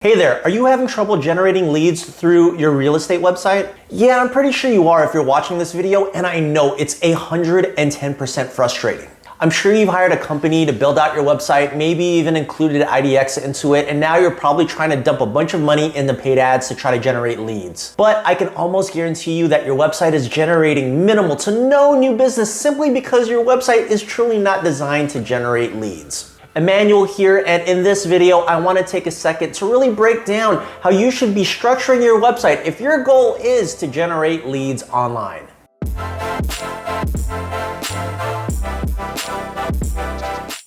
Hey there, are you having trouble generating leads through your real estate website? Yeah, I'm pretty sure you are if you're watching this video, and I know it's 110% frustrating. I'm sure you've hired a company to build out your website, maybe even included IDX into it, and now you're probably trying to dump a bunch of money into paid ads to try to generate leads. But I can almost guarantee you that your website is generating minimal to no new business simply because your website is truly not designed to generate leads. Emmanuel here, and in this video, I want to take a second to really break down how you should be structuring your website if your goal is to generate leads online.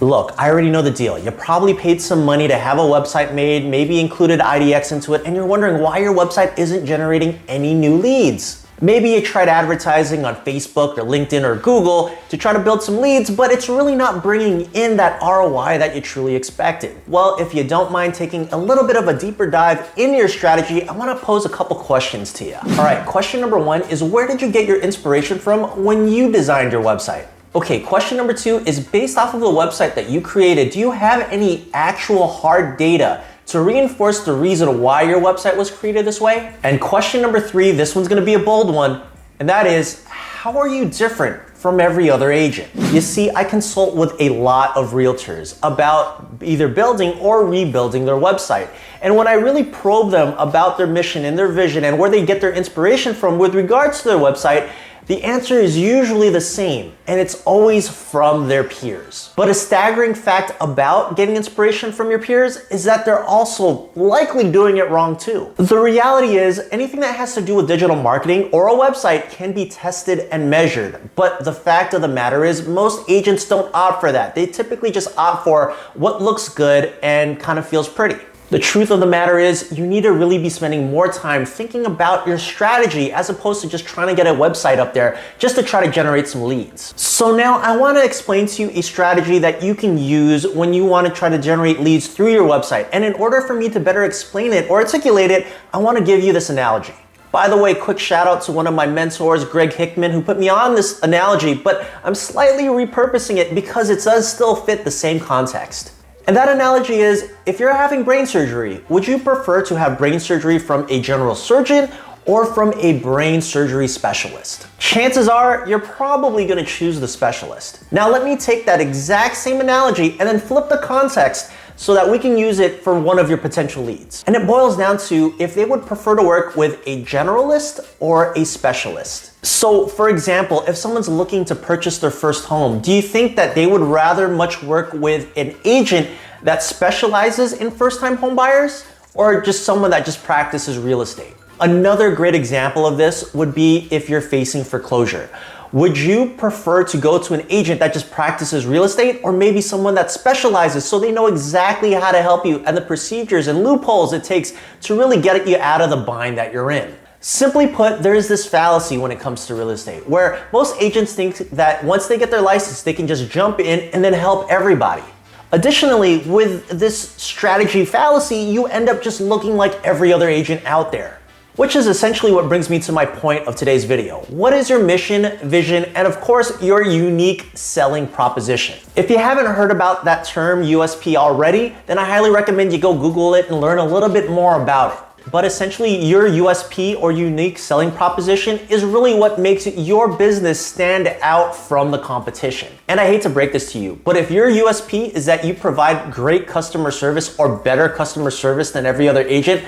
Look, I already know the deal. You probably paid some money to have a website made, maybe included IDX into it, and you're wondering why your website isn't generating any new leads. Maybe you tried advertising on Facebook or LinkedIn or Google to try to build some leads, but it's really not bringing in that ROI that you truly expected. Well, if you don't mind taking a little bit of a deeper dive in your strategy, I want to pose a couple questions to you. All right, question number one is, where did you get your inspiration from when you designed your website? Okay, question number two is, based off of the website that you created, do you have any actual hard data to reinforce the reason why your website was created this way? And question number three, this one's gonna be a bold one, and that is, how are you different from every other agent? You see, I consult with a lot of realtors about either building or rebuilding their website. And when I really probe them about their mission and their vision and where they get their inspiration from with regards to their website, the answer is usually the same, and it's always from their peers. But a staggering fact about getting inspiration from your peers is that they're also likely doing it wrong too. The reality is, anything that has to do with digital marketing or a website can be tested and measured. But the fact of the matter is, most agents don't opt for that. They typically just opt for what looks good and kind of feels pretty. The truth of the matter is, you need to really be spending more time thinking about your strategy as opposed to just trying to get a website up there just to try to generate some leads. So now I want to explain to you a strategy that you can use when you want to try to generate leads through your website. And in order for me to better explain it or articulate it, I want to give you this analogy. By the way, quick shout out to one of my mentors, Greg Hickman, who put me on this analogy, but I'm slightly repurposing it because it does still fit the same context. And that analogy is, if you're having brain surgery, would you prefer to have brain surgery from a general surgeon or from a brain surgery specialist? Chances are you're probably going to choose the specialist. Now let me take that exact same analogy and then flip the context so that we can use it for one of your potential leads. And it boils down to if they would prefer to work with a generalist or a specialist. So for example, if someone's looking to purchase their first home, do you think that they would rather much work with an agent that specializes in first-time home buyers, or just someone that just practices real estate? Another great example of this would be if you're facing foreclosure. Would you prefer to go to an agent that just practices real estate, or maybe someone that specializes so they know exactly how to help you and the procedures and loopholes it takes to really get you out of the bind that you're in? Simply put, there is this fallacy when it comes to real estate, where most agents think that once they get their license, they can just jump in and then help everybody. Additionally, with this strategy fallacy, you end up just looking like every other agent out there. Which is essentially what brings me to my point of today's video. What is your mission, vision, and of course, your unique selling proposition? If you haven't heard about that term USP already, then I highly recommend you go Google it and learn a little bit more about it. But essentially, your USP or unique selling proposition is really what makes your business stand out from the competition. And I hate to break this to you, but if your USP is that you provide great customer service or better customer service than every other agent,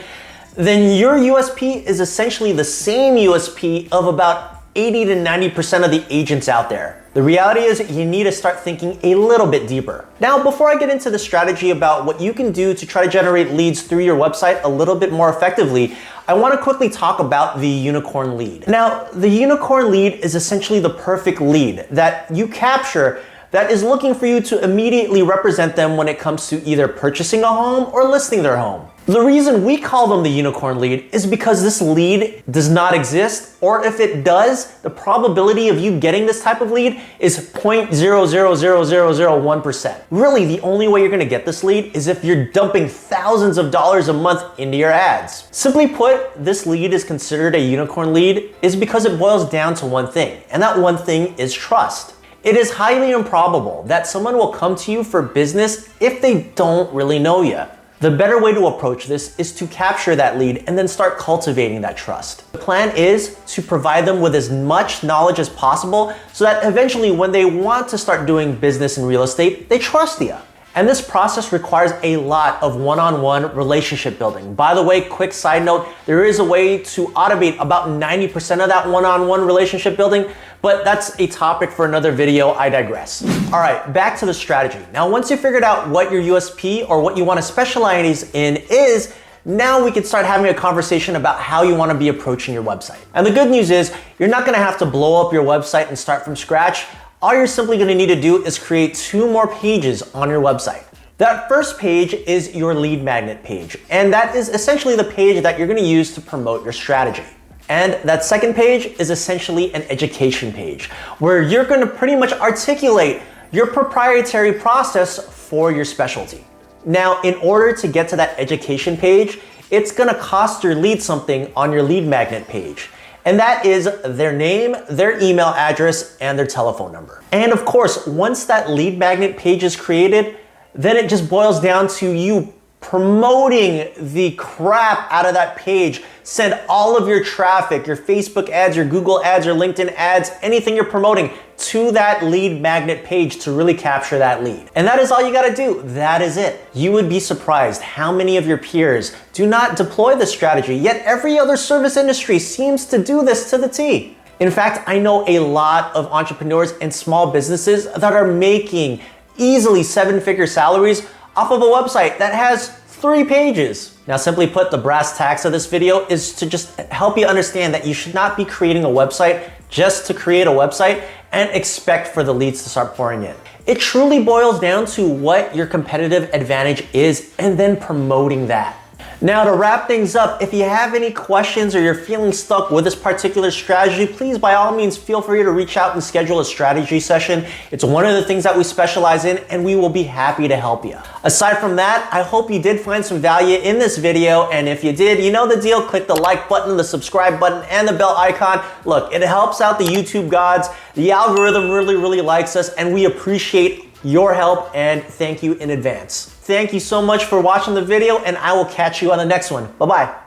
then your USP is essentially the same USP of about 80 to 90% of the agents out there. The reality is, you need to start thinking a little bit deeper. Now, before I get into the strategy about what you can do to try to generate leads through your website a little bit more effectively, I want to quickly talk about the unicorn lead. Now, the unicorn lead is essentially the perfect lead that you capture that is looking for you to immediately represent them when it comes to either purchasing a home or listing their home. The reason we call them the unicorn lead is because this lead does not exist, or if it does, the probability of you getting this type of lead is 0.000001%. Really, the only way you're gonna get this lead is if you're dumping thousands of dollars a month into your ads. Simply put, this lead is considered a unicorn lead is because it boils down to one thing, and that one thing is trust. It is highly improbable that someone will come to you for business if they don't really know you. The better way to approach this is to capture that lead and then start cultivating that trust. The plan is to provide them with as much knowledge as possible so that eventually when they want to start doing business in real estate, they trust you. And this process requires a lot of one-on-one relationship building. By the way, quick side note, there is a way to automate about 90% of that one-on-one relationship building, but that's a topic for another video, I digress. All right, back to the strategy. Now, once you figured out what your USP or what you want to specialize in is, now we can start having a conversation about how you want to be approaching your website. And the good news is, you're not going to have to blow up your website and start from scratch. All you're simply going to need to do is create 2 more pages on your website. That first page is your lead magnet page, and that is essentially the page that you're going to use to promote your strategy. And that second page is essentially an education page, where you're going to pretty much articulate your proprietary process for your specialty. Now, in order to get to that education page, it's going to cost your lead something on your lead magnet page. And that is their name, their email address, and their telephone number. And of course, once that lead magnet page is created, then it just boils down to you promoting the crap out of that page. Send all of your traffic, your Facebook ads, your Google ads, your LinkedIn ads, anything you're promoting to that lead magnet page to really capture that lead. And that is all you gotta do. That is it. You would be surprised how many of your peers do not deploy this strategy, yet every other service industry seems to do this to the T. In fact, I know a lot of entrepreneurs and small businesses that are making easily 7-figure salaries off of a website that has 3 pages. Now, simply put, the brass tacks of this video is to just help you understand that you should not be creating a website just to create a website and expect for the leads to start pouring in. It truly boils down to what your competitive advantage is and then promoting that. Now, to wrap things up, if you have any questions or you're feeling stuck with this particular strategy, please by all means feel free to reach out and schedule a strategy session. It's one of the things that we specialize in and we will be happy to help you. Aside from that, I hope you did find some value in this video, and if you did, you know the deal. Click the like button, the subscribe button, and the bell icon. Look, it helps out the YouTube gods. The algorithm really likes us, and we appreciate your help, and thank you in advance. Thank you so much for watching the video, and I will catch you on the next one. Bye-bye.